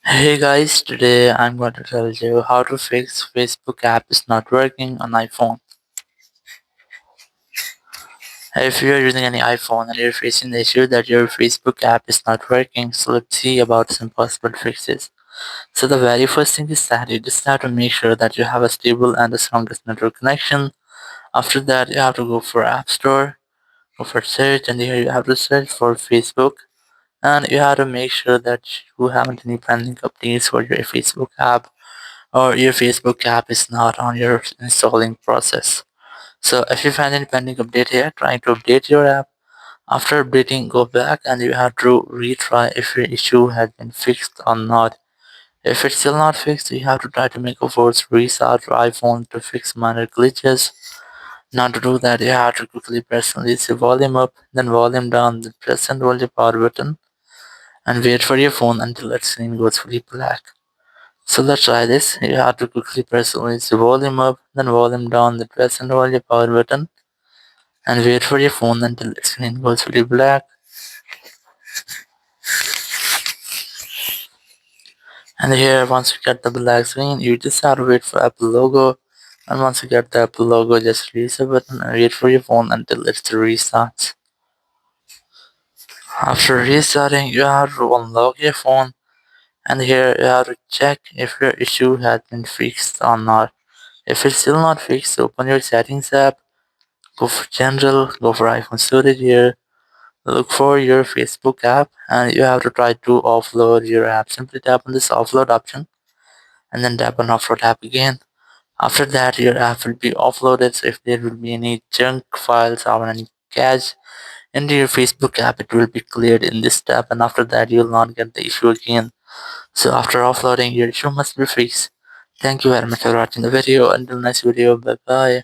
Hey guys, today I'm going to tell you how to fix Facebook app is not working on iPhone. If you're using any iPhone and you're facing the issue that your Facebook app is not working, so let's see about some possible fixes. So the very first thing is that you just have to make sure that you have a stable and the strongest network connection. After that, you have to go for App Store, go for search, and here you have to search for Facebook. And you have to make sure that you haven't any pending updates for your Facebook app or your Facebook app is not on your installing process. So if you find any pending update here, try to update your app. After updating, go back and you have to retry if your issue has been fixed or not. If it's still not fixed, you have to try to make a forced restart your iPhone to fix minor glitches. Now to do that, you have to quickly press and release the volume up, then volume down, then press and hold the power button and wait for your phone until its screen goes fully black. So let's try this. You have to quickly press the volume up, then volume down, then press and hold your power button and wait for your phone until the screen goes fully black. And here once you get the black screen, you just have to wait for Apple logo. And once you get the Apple logo, just release the button and wait for your phone until it restarts. After restarting, you have to unlock your phone and here you have to check if your issue has been fixed or not. If it's still not fixed, open your settings app. Go for general, go for iPhone storage here, look for your Facebook app and you have to try to offload your app. Simply tap on this offload option and then tap on offload app again. After that your app will be offloaded, so if there will be any junk files or any cache into your Facebook app, it will be cleared in this step and after that you will not get the issue again. So after offloading, your issue must be fixed. Thank you very much for watching the video. Until next video, bye bye.